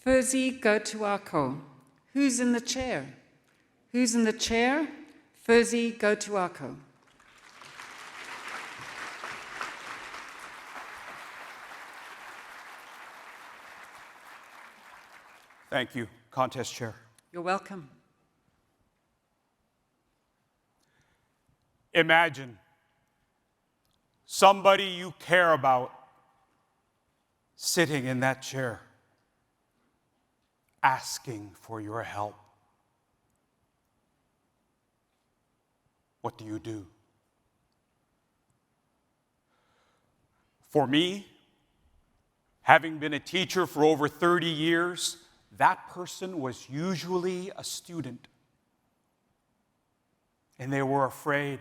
Fursey Gotuaco. Who's in the chair? Who's in the chair? Fursey Gotuaco. Thank you, contest chair. You're welcome. Imagine somebody you care about sitting in that chair, asking for your help. What do you do? For me, having been a teacher for over 30 years, that person was usually a student. And they were afraid,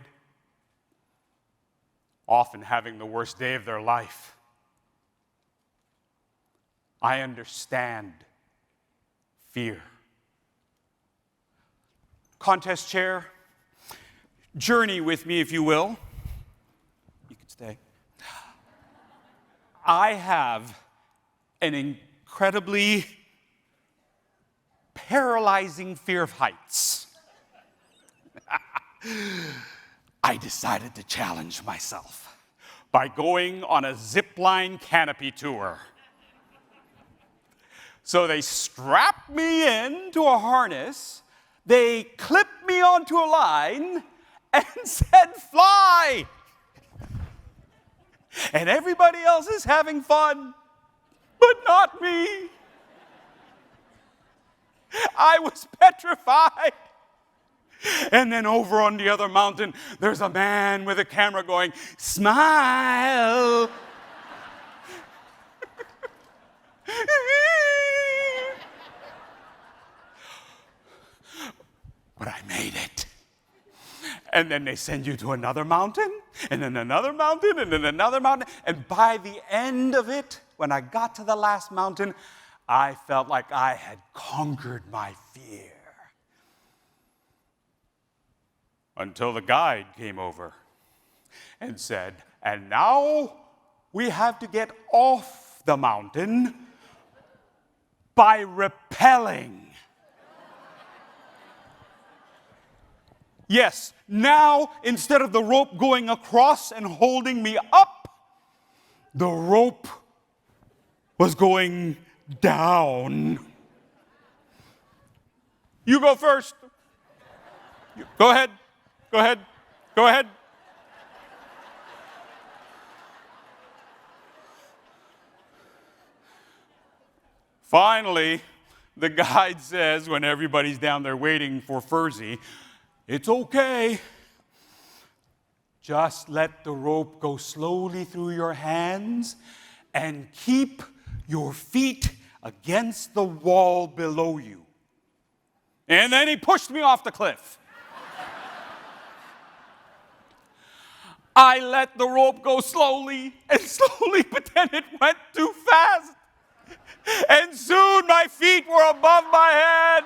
often having the worst day of their life. I understand fear. Contest chair, journey with me, if you will. You can stay. I have an incredibly paralyzing fear of heights. I decided to challenge myself by going on a zipline canopy tour. So they strapped me into a harness, they clipped me onto a line, and said, "Fly!" And everybody else is having fun, but not me. I was petrified. And then over on the other mountain, there's a man with a camera going, "Smile." But I made it. And then they send you to another mountain, and then another mountain, and then another mountain. And by the end of it, when I got to the last mountain, I felt like I had conquered my fear. Until the guide came over and said, "And now we have to get off the mountain by rappelling." Yes, now instead of the rope going across and holding me up, the rope was going down. You go first. Go ahead. Go ahead. Go ahead. Finally, the guide says, when everybody's down there waiting for Fursey, "It's okay. Just let the rope go slowly through your hands and keep your feet against the wall below you." And then he pushed me off the cliff. I let the rope go slowly and slowly, but then it went too fast. And soon my feet were above my head.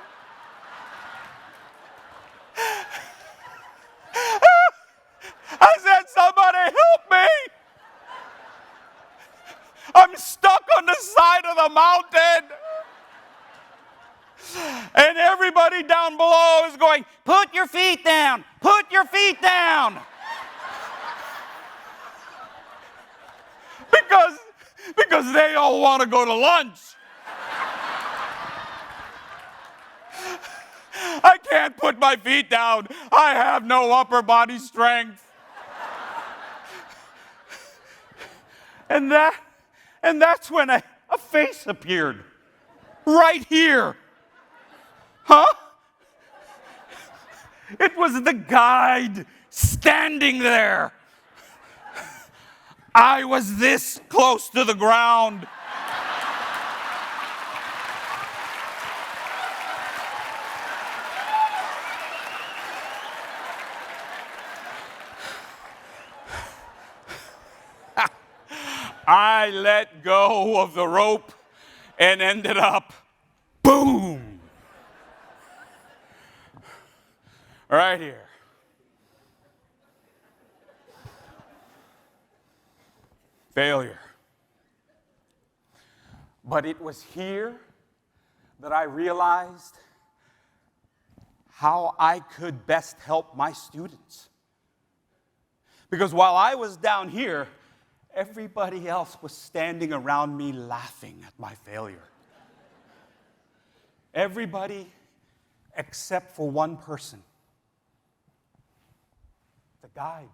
I said, "Somebody help me. I'm stuck on the side of the mountain." And everybody down below is going, "Put your feet down. Put your feet down." Because they all want to go to lunch. I can't put my feet down. I have no upper body strength. And that's when a face appeared. Right here. Huh? It was the guide standing there. I was this close to the ground. I let go of the rope and ended up, boom, right here. Failure. But it was here that I realized how I could best help my students. Because while I was down here, everybody else was standing around me laughing at my failure. Everybody except for one person, the guide.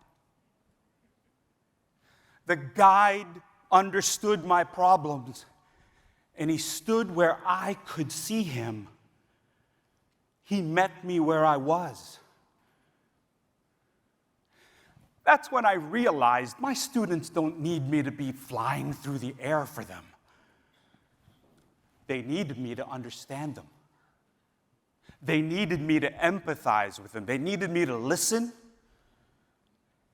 The guide understood my problems, and he stood where I could see him. He met me where I was. That's when I realized my students don't need me to be flying through the air for them. They needed me to understand them. They needed me to empathize with them. They needed me to listen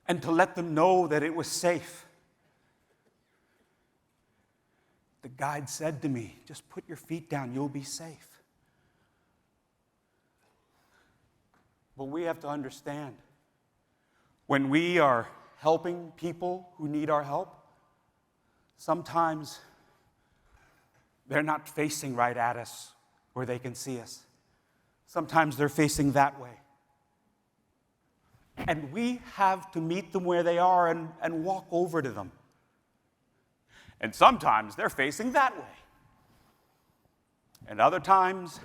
and to let them know that it was safe. The guide said to me, just put your feet down, you'll be safe. But we have to understand, when we are helping people who need our help, sometimes they're not facing right at us where they can see us. Sometimes they're facing that way. And we have to meet them where they are and walk over to them. And sometimes they're facing that way. And other times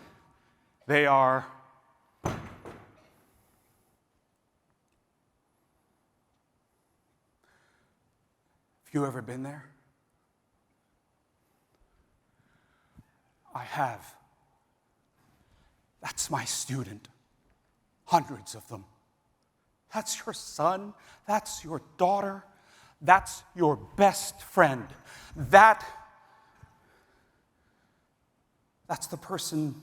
they are have you ever been there? I have. That's my student. Hundreds of them. That's your son. That's your daughter. That's your best friend. That's the person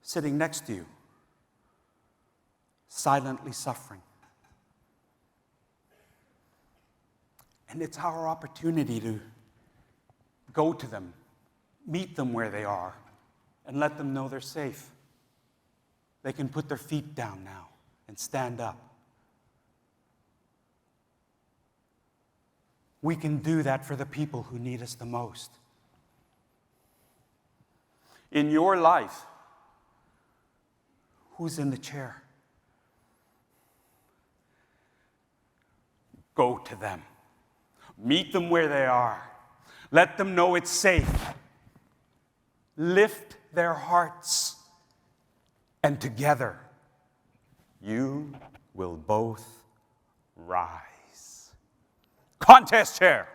sitting next to you, silently suffering. And it's our opportunity to go to them, meet them where they are, and let them know they're safe. They can put their feet down now and stand up. We can do that for the people who need us the most. In your life, who's in the chair? Go to them. Meet them where they are. Let them know it's safe. Lift their hearts. And together, you will both rise. Contest chair.